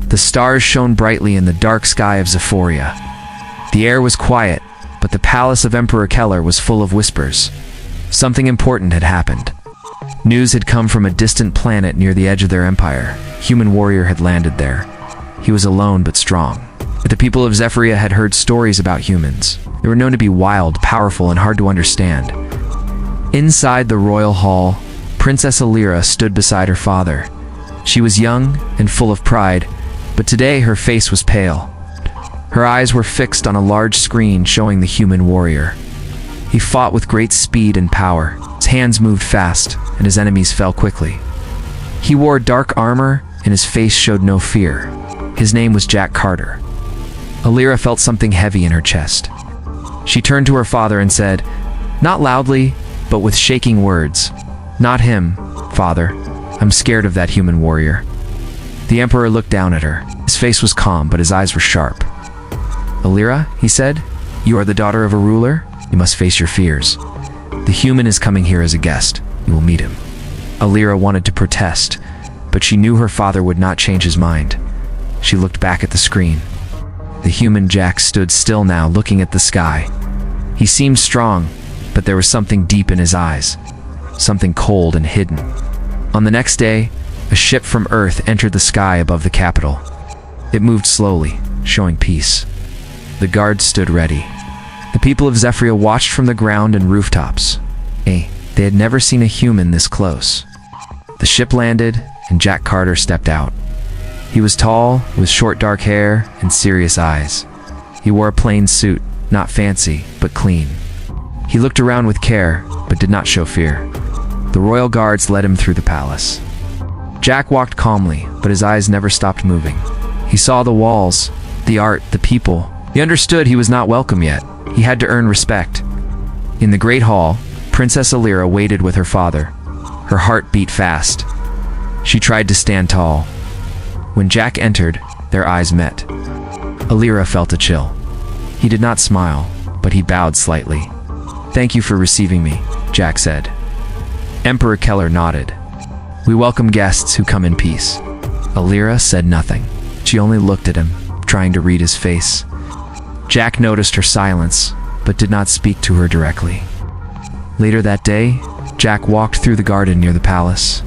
The stars shone brightly in the dark sky of Zephoria. The air was quiet, but the palace of Emperor Keller was full of whispers. Something important had happened. News had come from a distant planet near the edge of their empire. Human warrior had landed there. He was alone but strong. But the people of Zephoria had heard stories about humans. They were known to be wild, powerful, and hard to understand. Inside the royal hall, Princess Alira stood beside her father. She was young and full of pride, but today her face was pale. Her eyes were fixed on a large screen showing the human warrior. He fought with great speed and power. His hands moved fast, and his enemies fell quickly. He wore dark armor, and his face showed no fear. His name was Jack Carter. Alira felt something heavy in her chest. She turned to her father and said, not loudly, but with shaking words, "Not him, father. I'm scared of that human warrior." The emperor looked down at her. His face was calm, but his eyes were sharp. "Alira," he said, "you are the daughter of a ruler. You must face your fears. The human is coming here as a guest. You will meet him." Alira wanted to protest, but she knew her father would not change his mind. She looked back at the screen. The human Jack stood still now, looking at the sky. He seemed strong, but there was something deep in his eyes, something cold and hidden. On the next day, a ship from Earth entered the sky above the capital. It moved slowly, showing peace. The guards stood ready. The people of Zephoria watched from the ground and rooftops. They had never seen a human this close. The ship landed, and Jack Carter stepped out. He was tall, with short dark hair and serious eyes. He wore a plain suit, not fancy, but clean. He looked around with care, but did not show fear. The royal guards led him through the palace. Jack walked calmly, but his eyes never stopped moving. He saw the walls, the art, the people. He understood he was not welcome yet. He had to earn respect. In the great hall, Princess Alira waited with her father. Her heart beat fast. She tried to stand tall. When Jack entered, their eyes met. Alira felt a chill. He did not smile, but he bowed slightly. "Thank you for receiving me," Jack said. Emperor Keller nodded. "We welcome guests who come in peace." Alira said nothing. She only looked at him, trying to read his face. Jack noticed her silence, but did not speak to her directly. Later that day, Jack walked through the garden near the palace.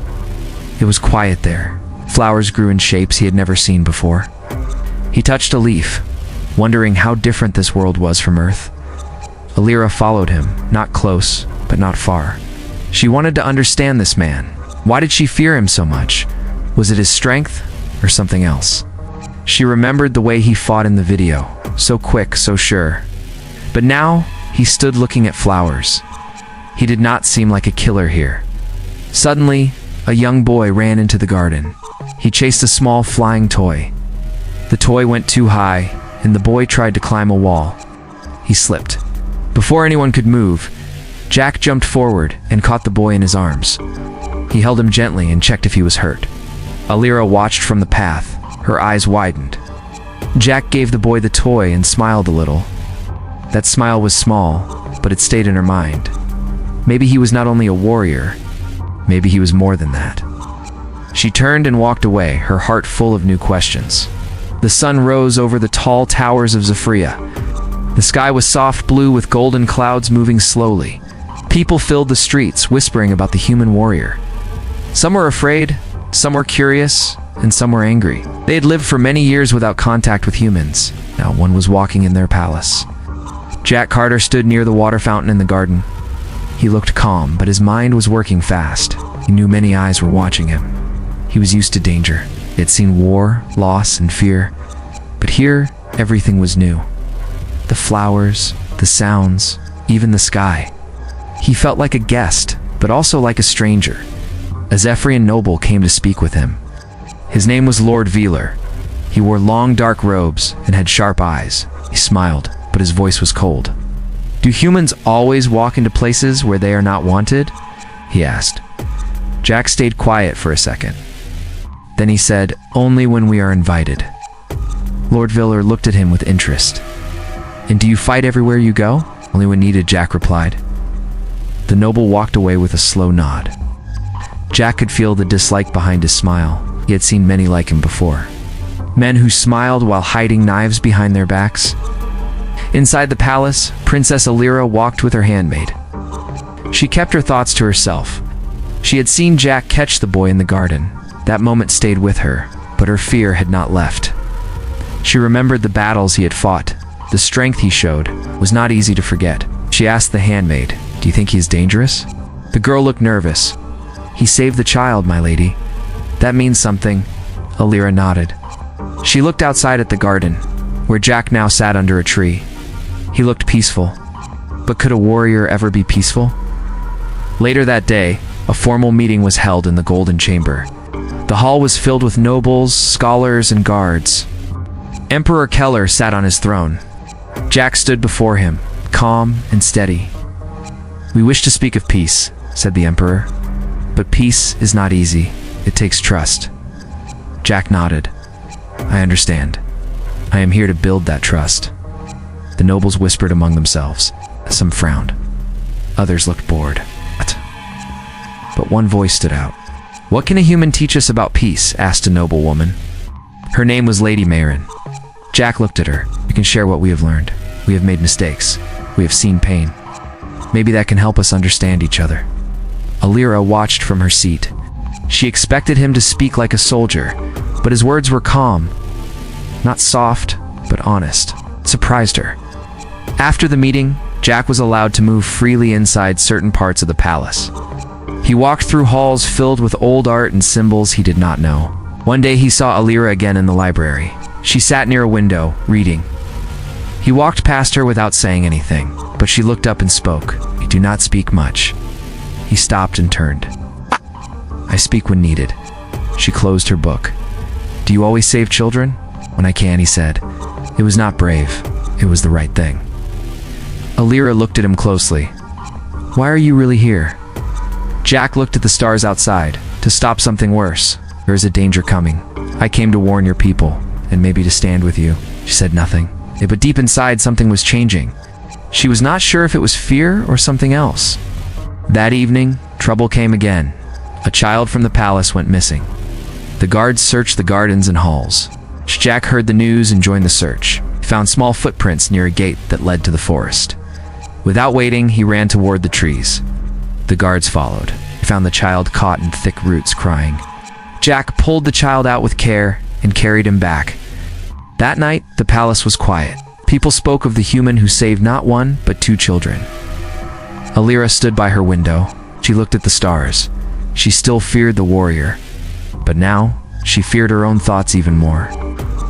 It was quiet there. Flowers grew in shapes he had never seen before. He touched a leaf, wondering how different this world was from Earth. Alira followed him, not close, but not far. She wanted to understand this man. Why did she fear him so much? Was it his strength, or something else? She remembered the way he fought in the video, so quick, so sure. But now, he stood looking at flowers. He did not seem like a killer here. Suddenly, a young boy ran into the garden. He chased a small flying toy. The toy went too high, and the boy tried to climb a wall. He slipped. Before anyone could move, Jack jumped forward and caught the boy in his arms. He held him gently and checked if he was hurt. Alira watched from the path. Her eyes widened. Jack gave the boy the toy and smiled a little. That smile was small, but it stayed in her mind. Maybe he was not only a warrior, maybe he was more than that. She turned and walked away, her heart full of new questions. The sun rose over the tall towers of Zephoria. The sky was soft blue with golden clouds moving slowly. People filled the streets, whispering about the human warrior. Some were afraid, some were curious, and some were angry. They had lived for many years without contact with humans. Now one was walking in their palace. Jack Carter stood near the water fountain in the garden. He looked calm, but his mind was working fast. He knew many eyes were watching him. He was used to danger. He had seen war, loss, and fear. But here, everything was new. The flowers, the sounds, even the sky. He felt like a guest, but also like a stranger. A Zephyrian noble came to speak with him. His name was Lord Velar. He wore long dark robes and had sharp eyes. He smiled, but his voice was cold. "Do humans always walk into places where they are not wanted?" he asked. Jack stayed quiet for a second. Then he said, "Only when we are invited." Lord Velar looked at him with interest. "And do you fight everywhere you go?" "Only when needed," Jack replied. The noble walked away with a slow nod. Jack could feel the dislike behind his smile. He had seen many like him before. men who smiled while hiding knives behind their backs. Inside the palace, Princess Alira walked with her handmaid. She kept her thoughts to herself. She had seen Jack catch the boy in the garden. That moment stayed with her, but her fear had not left. She remembered the battles he had fought. The strength he showed was not easy to forget. She asked the handmaid, "Do you think he is dangerous?" The girl looked nervous. "He saved the child, my lady." "That means something." Alira nodded. She looked outside at the garden, where Jack now sat under a tree. He looked peaceful. But could a warrior ever be peaceful? Later that day, a formal meeting was held in the Golden Chamber. The hall was filled with nobles, scholars, and guards. Emperor Keller sat on his throne. Jack stood before him, calm and steady. "We wish to speak of peace," said the emperor. "But peace is not easy. It takes trust." Jack nodded. "I understand. I am here to build that trust." The nobles whispered among themselves. Some frowned. Others looked bored. But one voice stood out. "What can a human teach us about peace?" asked a noble woman. Her name was Lady Mayron. Jack looked at her. "We can share what we have learned. We have made mistakes. We have seen pain. Maybe that can help us understand each other." Alira watched from her seat. She expected him to speak like a soldier, but his words were calm. Not soft, but honest. It surprised her. After the meeting, Jack was allowed to move freely inside certain parts of the palace. He walked through halls filled with old art and symbols he did not know. One day he saw Alira again in the library. She sat near a window, reading. He walked past her without saying anything, but she looked up and spoke. "You do not speak much." He stopped and turned. "I speak when needed." She closed her book. "Do you always save children?" "When I can," he said. "It was not brave. It was the right thing." Alira looked at him closely. "Why are you really here?" Jack looked at the stars outside. "To stop something worse. There is a danger coming. I came to warn your people, and maybe to stand with you." She said nothing. But deep inside, something was changing. She was not sure if it was fear or something else. That evening, trouble came again. A child from the palace went missing. The guards searched the gardens and halls. Jack heard the news and joined the search. He found small footprints near a gate that led to the forest. Without waiting, he ran toward the trees. The guards followed. He found the child caught in thick roots, crying. Jack pulled the child out with care and carried him back. That night, the palace was quiet. People spoke of the human who saved not one, but 2 children. Alira stood by her window. She looked at the stars. She still feared the warrior. But now, she feared her own thoughts even more.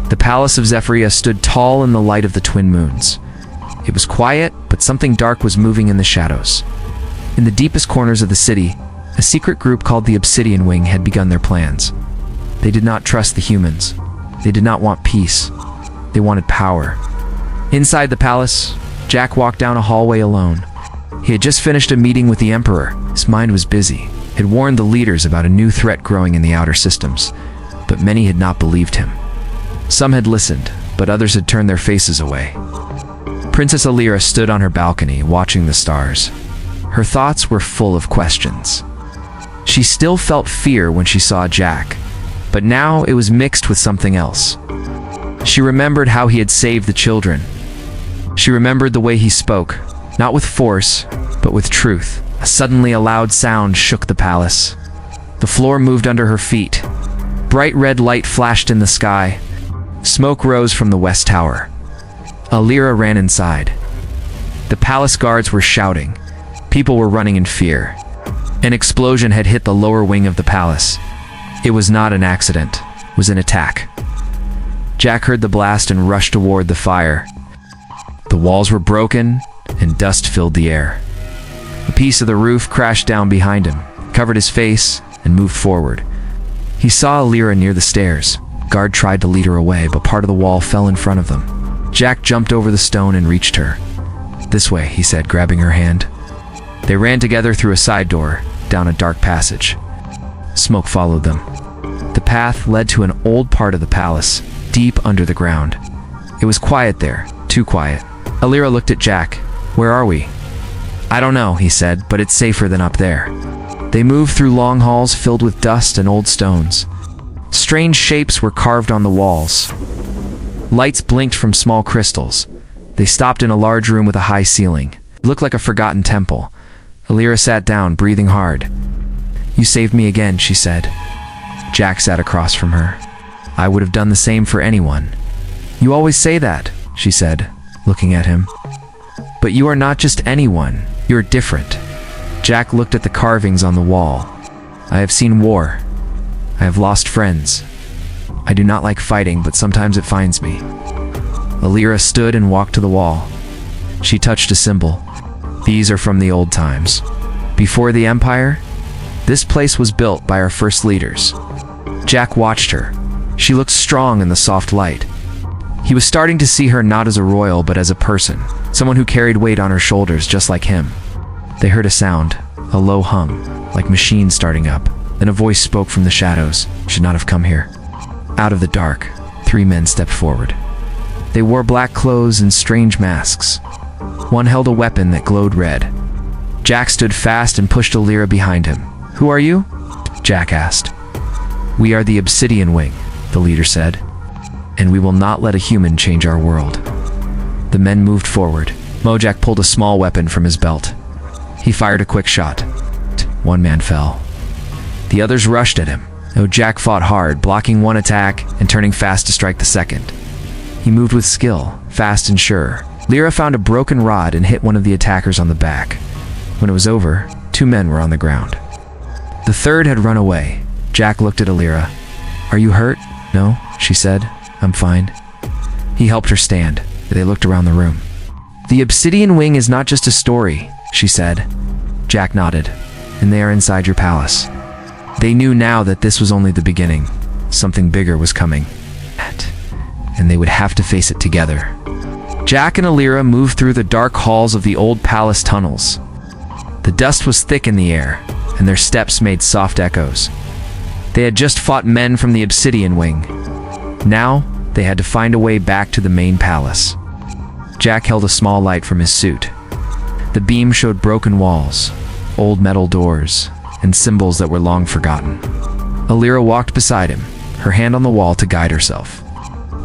The palace of Zephyria stood tall in the light of the twin moons. It was quiet, but something dark was moving in the shadows. In the deepest corners of the city, a secret group called the Obsidian Wing had begun their plans. They did not trust the humans. They did not want peace. They wanted power. Inside the palace, Jack walked down a hallway alone. He had just finished a meeting with the Emperor. His mind was busy. He had warned the leaders about a new threat growing in the outer systems, but many had not believed him. Some had listened, but others had turned their faces away. Princess Alira stood on her balcony, watching the stars. Her thoughts were full of questions. She still felt fear when she saw Jack, but now it was mixed with something else. She remembered how he had saved the children. She remembered the way he spoke, not with force, but with truth. Suddenly, a loud sound shook the palace. The floor moved under her feet. Bright red light flashed in the sky. Smoke rose from the west tower. Alira ran inside. The palace guards were shouting. People were running in fear. An explosion had hit the lower wing of the palace. It was not an accident. It was an attack. Jack heard the blast and rushed toward the fire. The walls were broken, and dust filled the air. A piece of the roof crashed down behind him, covered his face, and moved forward. He saw Alira near the stairs. Guard tried to lead her away, but part of the wall fell in front of them. Jack jumped over the stone and reached her. "This way," he said, grabbing her hand. They ran together through a side door, down a dark passage. Smoke followed them. The path led to an old part of the palace, deep under the ground. It was quiet there, too quiet. Alira looked at Jack. "Where are we?" "I don't know," he said, "but it's safer than up there." They moved through long halls filled with dust and old stones. Strange shapes were carved on the walls. Lights blinked from small crystals. They stopped in a large room with a high ceiling. It looked like a forgotten temple. Alira sat down, breathing hard. "You saved me again," she said. Jack sat across from her. "I would have done the same for anyone." "You always say that," she said, looking at him. "But you are not just anyone. You're different." Jack looked at the carvings on the wall. "I have seen war. I have lost friends. I do not like fighting, but sometimes it finds me." Alira stood and walked to the wall. She touched a symbol. "These are from the old times. Before the Empire, this place was built by our first leaders." Jack watched her. She looked strong in the soft light. He was starting to see her not as a royal, but as a person, someone who carried weight on her shoulders just like him. They heard a sound, a low hum, like machines starting up. Then a voice spoke from the shadows. "Should not have come here." Out of the dark, 3 men stepped forward. They wore black clothes and strange masks. One held a weapon that glowed red. Jack stood fast and pushed Alira behind him. "Who are you?" Jack asked. "We are the Obsidian Wing," the leader said, "and we will not let a human change our world." The men moved forward. Mojak pulled a small weapon from his belt. He fired a quick shot. 1 man fell. The others rushed at him. Jack fought hard, blocking one attack and turning fast to strike the second. He moved with skill, fast and sure. Alira found a broken rod and hit one of the attackers on the back. When it was over, 2 men were on the ground. The third had run away. Jack looked at Alira. "Are you hurt?" "No," she said. "I'm fine." He helped her stand. They looked around the room. "The Obsidian Wing is not just a story," she said. Jack nodded. "And they are inside your palace." They knew now that this was only the beginning. Something bigger was coming. And they would have to face it together. Jack and Alira moved through the dark halls of the old palace tunnels. The dust was thick in the air, and their steps made soft echoes. They had just fought men from the Obsidian Wing. Now, they had to find a way back to the main palace. Jack held a small light from his suit. The beam showed broken walls, old metal doors, and symbols that were long forgotten. Alira walked beside him, her hand on the wall to guide herself.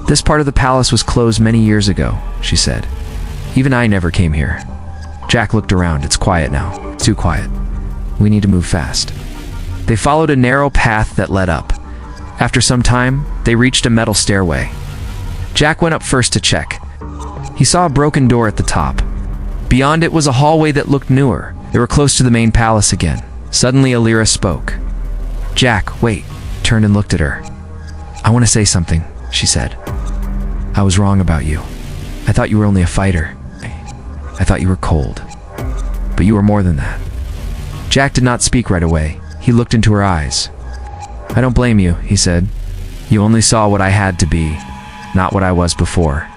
"This part of the palace was closed many years ago," she said. "Even I never came here." Jack looked around. "It's quiet now. Too quiet. We need to move fast." They followed a narrow path that led up. After some time, they reached a metal stairway. Jack went up first to check. He saw a broken door at the top. Beyond it was a hallway that looked newer. They were close to the main palace again. Suddenly, Alira spoke. "Jack, wait," turned and looked at her. "I want to say something," she said. "I was wrong about you. I thought you were only a fighter. I thought you were cold. But you were more than that." Jack did not speak right away. He looked into her eyes. "I don't blame you," he said. "You only saw what I had to be, not what I was before."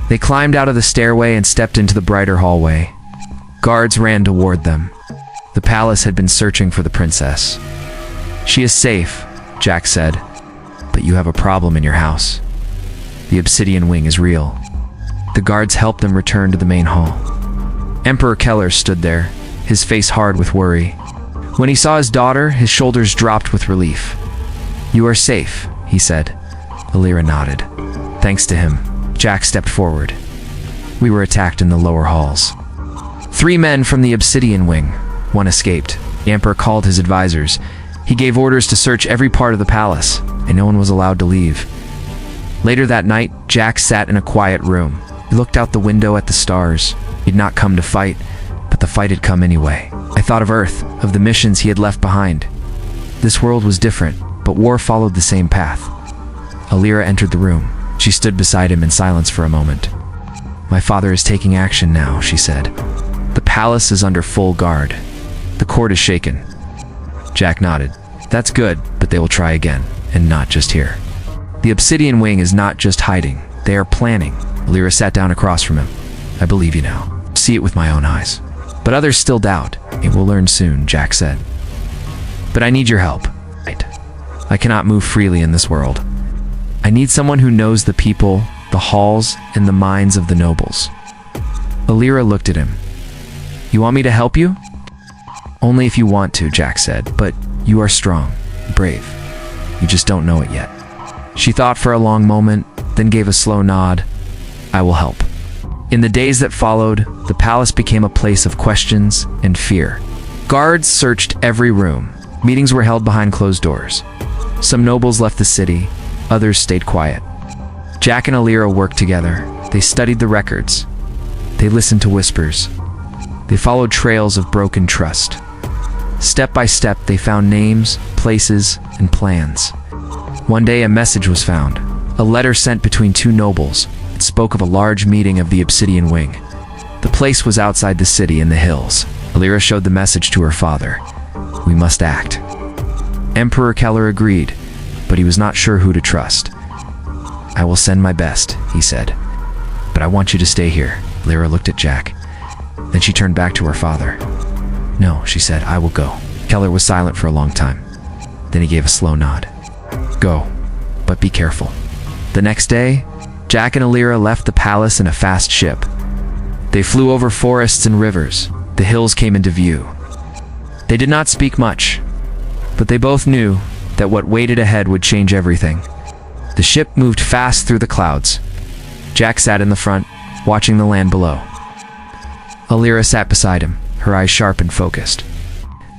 They climbed out of the stairway and stepped into the brighter hallway. Guards ran toward them. The palace had been searching for the princess. "She is safe," Jack said, "but you have a problem in your house. The Obsidian Wing is real." The guards helped them return to the main hall. Emperor Keller stood there, his face hard with worry. When he saw his daughter, his shoulders dropped with relief. "You are safe," he said. Alira nodded. Thanks to him, Jack stepped forward. "We were attacked in the lower halls. 3 men from the Obsidian Wing. 1 escaped. The Emperor called his advisors. He gave orders to search every part of the palace, and no one was allowed to leave." Later that night, Jack sat in a quiet room. He looked out the window at the stars. He'd not come to fight, but the fight had come anyway. I thought of Earth, of the missions he had left behind. This world was different, but war followed the same path. Alira entered the room. She stood beside him in silence for a moment. "My father is taking action now," she said. "The palace is under full guard. The court is shaken." Jack nodded. "That's good, but they will try again, and not just here. The Obsidian Wing is not just hiding. They are planning." Alira sat down across from him. "I believe you now. See it with my own eyes. But others still doubt. It will learn soon," Jack said. "But I need your help. I cannot move freely in this world. I need someone who knows the people, the halls, and the minds of the nobles." Alira looked at him. "You want me to help you?" "Only if you want to," Jack said. "But you are strong, brave. You just don't know it yet." She thought for a long moment, then gave a slow nod. "I will help." In the days that followed, the palace became a place of questions and fear. Guards searched every room. Meetings were held behind closed doors. Some nobles left the city, others stayed quiet. Jack and Alira worked together. They studied the records. They listened to whispers. They followed trails of broken trust. Step by step, they found names, places, and plans. One day, a message was found. A letter sent between two nobles. It spoke of a large meeting of the Obsidian Wing. The place was outside the city in the hills. Alira showed the message to her father. "We must act." Emperor Keller agreed, but he was not sure who to trust. "I will send my best," he said. "But I want you to stay here." Alira looked at Jack. Then she turned back to her father. "No," she said, "I will go." Keller was silent for a long time. Then he gave a slow nod. "Go, but be careful." The next day, Jack and Alira left the palace in a fast ship. They flew over forests and rivers. The hills came into view. They did not speak much, but they both knew that what waited ahead would change everything. The ship moved fast through the clouds. Jack sat in the front, watching the land below. Alira sat beside him, her eyes sharp and focused.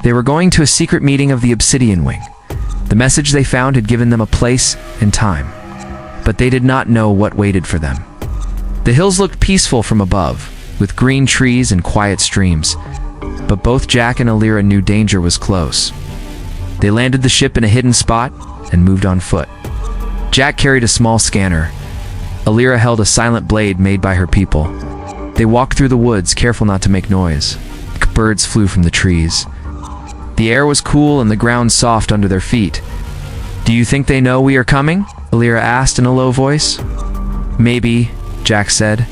They were going to a secret meeting of the Obsidian Wing. The message they found had given them a place and time, but they did not know what waited for them. The hills looked peaceful from above, with green trees and quiet streams, but both Jack and Alira knew danger was close. They landed the ship in a hidden spot and moved on foot. Jack carried a small scanner. Alira held a silent blade made by her people. They walked through the woods, careful not to make noise. Birds flew from the trees. The air was cool and the ground soft under their feet. "Do you think they know we are coming?" Alira asked in a low voice. "Maybe," Jack said.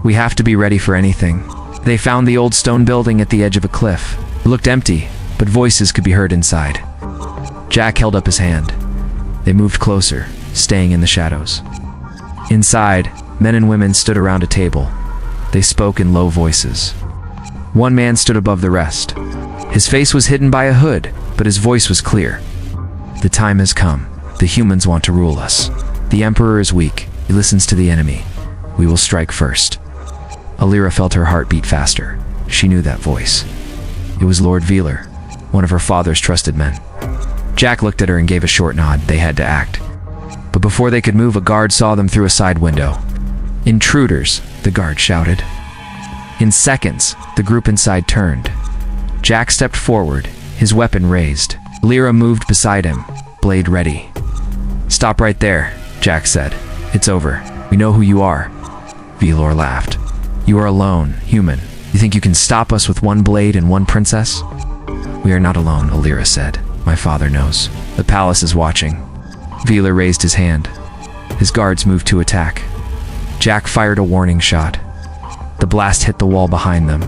"We have to be ready for anything." They found the old stone building at the edge of a cliff. It looked empty, but voices could be heard inside. Jack held up his hand. They moved closer, staying in the shadows. Inside, men and women stood around a table. They spoke in low voices. One man stood above the rest. His face was hidden by a hood, but his voice was clear. "The time has come. The humans want to rule us. The Emperor is weak. He listens to the enemy. We will strike first." Alira felt her heart beat faster. She knew that voice. It was Lord Velar, one of her father's trusted men. Jack looked at her and gave a short nod. They had to act. But before they could move, a guard saw them through a side window. "Intruders," the guard shouted. In seconds, the group inside turned. Jack stepped forward, his weapon raised. Alira moved beside him, blade ready. "Stop right there," Jack said. "It's over. We know who you are." Velar laughed. "You are alone, human. You think you can stop us with one blade and one princess?" "We are not alone," Alira said. "My father knows. The palace is watching." Velar raised his hand. His guards moved to attack. Jack fired a warning shot. The blast hit the wall behind them.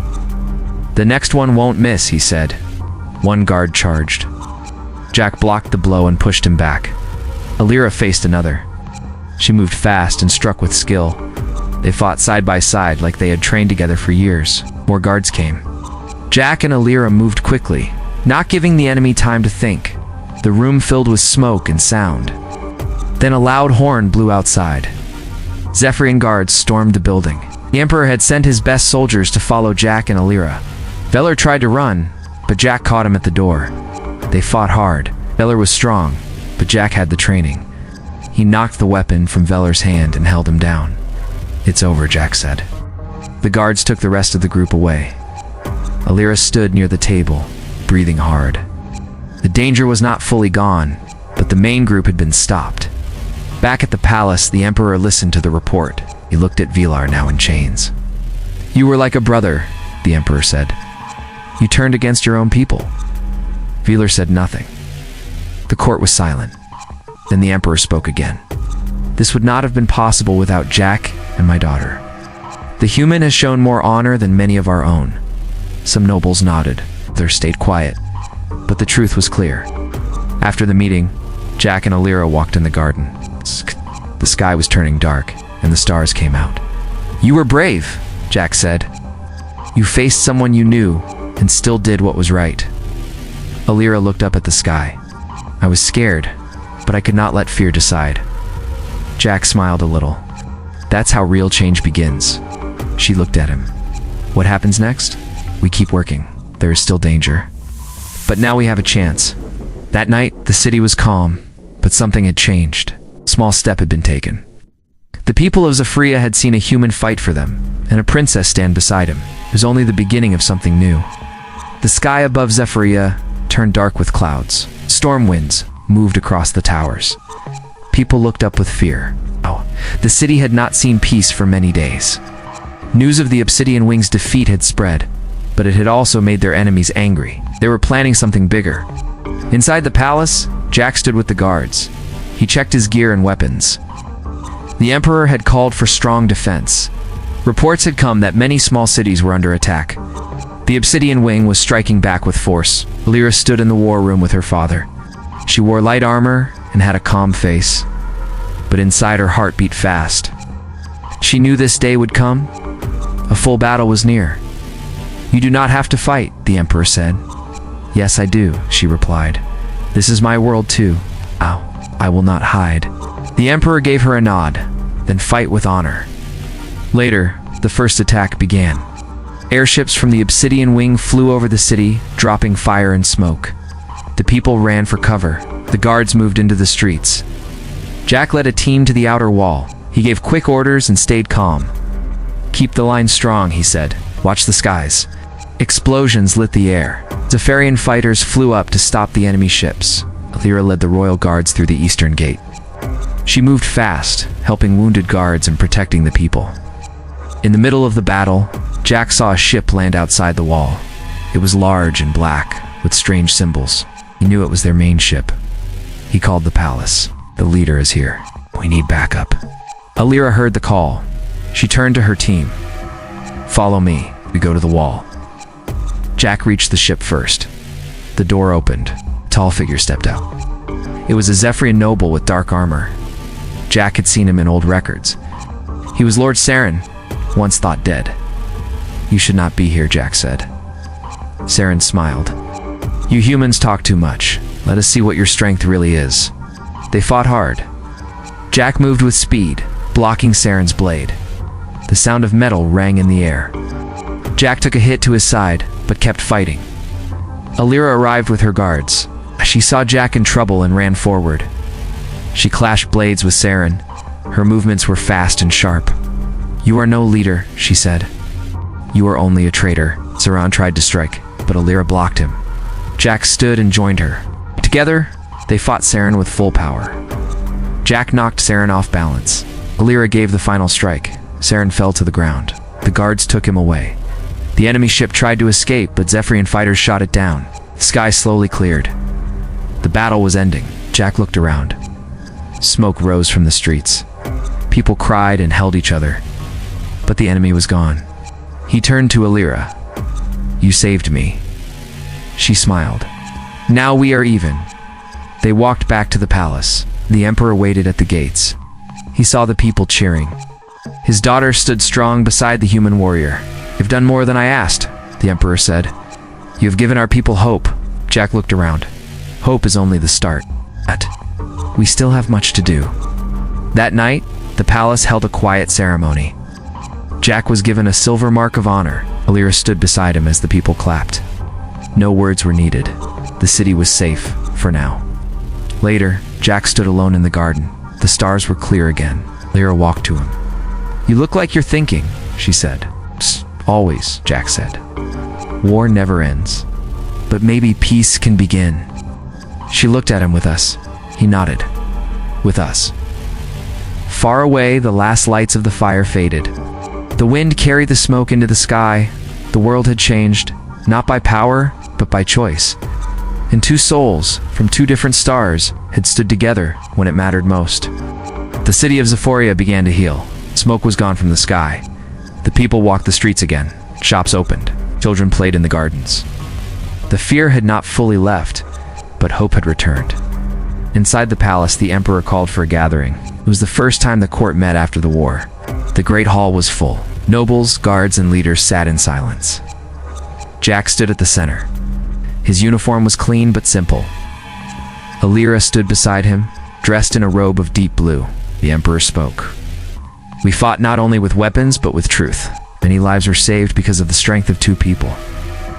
"The next one won't miss," he said. One guard charged. Jack blocked the blow and pushed him back. Alira faced another. She moved fast and struck with skill. They fought side by side like they had trained together for years. More guards came. Jack and Alira moved quickly, not giving the enemy time to think. The room filled with smoke and sound. Then a loud horn blew outside. Zephyrian guards stormed the building. The Emperor had sent his best soldiers to follow Jack and Alira. Velar tried to run, but Jack caught him at the door. They fought hard. Velar was strong, but Jack had the training. He knocked the weapon from Velar's hand and held him down. "It's over," Jack said. The guards took the rest of the group away. Alira stood near the table, breathing hard. The danger was not fully gone, but the main group had been stopped. Back at the palace, the Emperor listened to the report. He looked at Velar, now in chains. "You were like a brother," the Emperor said. "You turned against your own people." Velar said nothing. The court was silent. Then the Emperor spoke again. "This would not have been possible without Jack and my daughter. The human has shown more honor than many of our own." Some nobles nodded. Others stayed quiet. But the truth was clear. After the meeting, Jack and Alira walked in the garden. The sky was turning dark, and the stars came out. "You were brave," Jack said. "You faced someone you knew, and still did what was right." Alira looked up at the sky. "I was scared, but I could not let fear decide. Jack smiled a little. That's how real change begins. She looked at him. What happens next? We keep working. There is still danger. But now we have a chance. That night, the city was calm, but something had changed. A small step had been taken. The people of Zephyria had seen a human fight for them, and a princess stand beside him. It was only the beginning of something new. The sky above Zephyria turned dark with clouds. Storm winds moved across the towers. People looked up with fear. Oh, the city had not seen peace for many days. News of the Obsidian Wing's defeat had spread, but it had also made their enemies angry. They were planning something bigger. Inside the palace, Jack stood with the guards. He checked his gear and weapons. The Emperor had called for strong defense. Reports had come that many small cities were under attack. The Obsidian Wing was striking back with force. Alira stood in the war room with her father. She wore light armor and had a calm face, but inside her heart beat fast. She knew this day would come. A full battle was near. You do not have to fight, the Emperor said. Yes, I do, she replied. This is my world too. I will not hide. The Emperor gave her a nod, then fight with honor. Later, the first attack began. Airships from the Obsidian Wing flew over the city, dropping fire and smoke. The people ran for cover. The guards moved into the streets. Jack led a team to the outer wall. He gave quick orders and stayed calm. Keep the line strong, he said. Watch the skies. Explosions lit the air. Zephyrian fighters flew up to stop the enemy ships. Alira led the royal guards through the eastern gate. She moved fast, helping wounded guards and protecting the people. In the middle of the battle, Jack saw a ship land outside the wall. It was large and black, with strange symbols. He knew it was their main ship. He called the palace. The leader is here. We need backup. Alira heard the call. She turned to her team. Follow me. We go to the wall. Jack reached the ship first. The door opened. A tall figure stepped out. It was a Zephyrian noble with dark armor. Jack had seen him in old records. He was Lord Saren, once thought dead. You should not be here, Jack said. Saren smiled. You humans talk too much. Let us see what your strength really is. They fought hard. Jack moved with speed, blocking Saren's blade. The sound of metal rang in the air. Jack took a hit to his side, but kept fighting. Alira arrived with her guards. She saw Jack in trouble and ran forward. She clashed blades with Saren. Her movements were fast and sharp. You are no leader, she said. You are only a traitor. Saren tried to strike, but Alira blocked him. Jack stood and joined her. Together, they fought Saren with full power. Jack knocked Saren off balance. Alira gave the final strike. Saren fell to the ground. The guards took him away. The enemy ship tried to escape, but Zephyrian fighters shot it down. The sky slowly cleared. The battle was ending. Jack looked around. Smoke rose from the streets. People cried and held each other. But the enemy was gone. He turned to Alira. You saved me. She smiled. Now we are even. They walked back to the palace. The Emperor waited at the gates. He saw the people cheering. His daughter stood strong beside the human warrior. You've done more than I asked, the Emperor said. You have given our people hope. Jack looked around. Hope is only the start. We still have much to do. That night, the palace held a quiet ceremony. Jack was given a silver mark of honor. Alira stood beside him as the people clapped. No words were needed. The city was safe, for now. Later, Jack stood alone in the garden. The stars were clear again. Alira walked to him. You look like you're thinking, she said. Psst, always, Jack said. War never ends. But maybe peace can begin. She looked at him with us. He nodded. With us. Far away, the last lights of the fire faded. The wind carried the smoke into the sky. The world had changed, not by power, but by choice. And two souls, from two different stars, had stood together when it mattered most. The city of Zephyria began to heal. Smoke was gone from the sky. The people walked the streets again. Shops opened. Children played in the gardens. The fear had not fully left, but hope had returned. Inside the palace, the Emperor called for a gathering. It was the first time the court met after the war. The great hall was full. Nobles, guards, and leaders sat in silence. Jack stood at the center. His uniform was clean but simple. Alira stood beside him. Dressed in a robe of deep blue, the Emperor spoke. We fought not only with weapons, but with truth. Many lives were saved because of the strength of two people.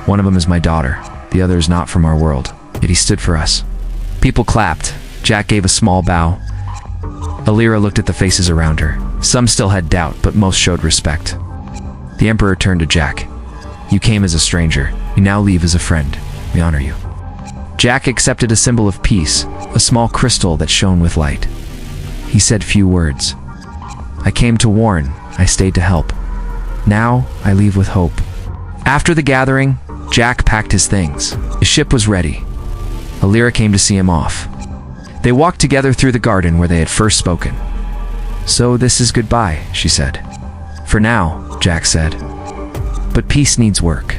One of them is my daughter. The other is not from our world. Yet he stood for us. People clapped. Jack gave a small bow. Alira looked at the faces around her. Some still had doubt, but most showed respect. The Emperor turned to Jack. You came as a stranger. You now leave as a friend. We honor you. Jack accepted a symbol of peace, a small crystal that shone with light. He said few words. I came to warn. I stayed to help. Now, I leave with hope. After the gathering, Jack packed his things. His ship was ready. Alira came to see him off. They walked together through the garden where they had first spoken. So this is goodbye, she said. For now, Jack said. But peace needs work.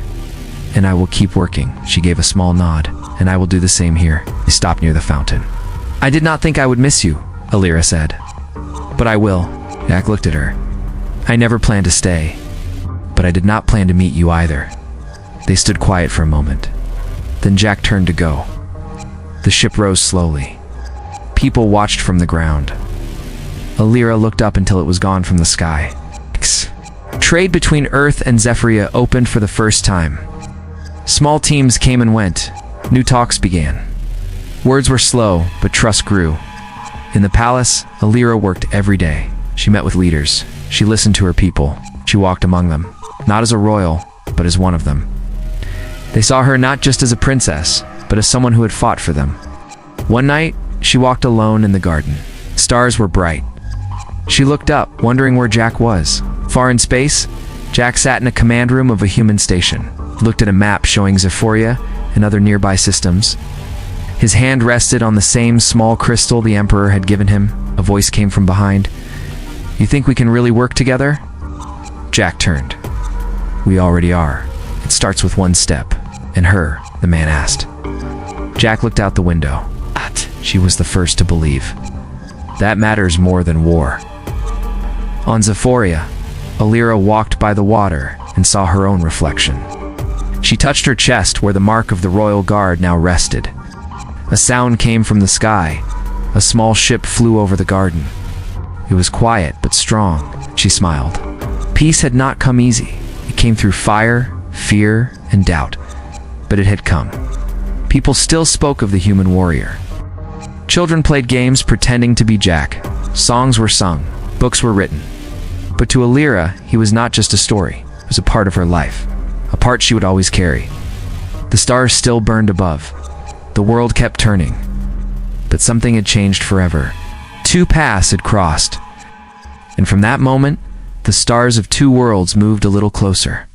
And I will keep working, she gave a small nod. And I will do the same here. They stopped near the fountain. I did not think I would miss you, Alira said. But I will. Jack looked at her. I never planned to stay. But I did not plan to meet you either. They stood quiet for a moment. Then Jack turned to go. The ship rose slowly. People watched from the ground. Alira looked up until it was gone from the sky. Trade between Earth and Zephyria opened for the first time. Small teams came and went. New talks began. Words were slow, but trust grew. In the palace, Alira worked every day. She met with leaders. She listened to her people. She walked among them, not as a royal, but as one of them. They saw her not just as a princess, but as someone who had fought for them. One night, she walked alone in the garden. Stars were bright. She looked up, wondering where Jack was. Far in space, Jack sat in a command room of a human station. He looked at a map showing Zephyria and other nearby systems. His hand rested on the same small crystal the Emperor had given him. A voice came from behind. You think we can really work together? Jack turned. We already are. It starts with one step. And her, the man asked. Jack looked out the window. She was the first to believe. That matters more than war. On Zephyria, Alira walked by the water and saw her own reflection. She touched her chest where the mark of the royal guard now rested. A sound came from the sky. A small ship flew over the garden. It was quiet but strong. She smiled. Peace had not come easy. It came through fire, fear, and doubt. But it had come. People still spoke of the human warrior. Children played games pretending to be Jack. Songs were sung. Books were written. But to Alira, he was not just a story. It was a part of her life. A part she would always carry. The stars still burned above. The world kept turning. But something had changed forever. Two paths had crossed. And from that moment, the stars of two worlds moved a little closer.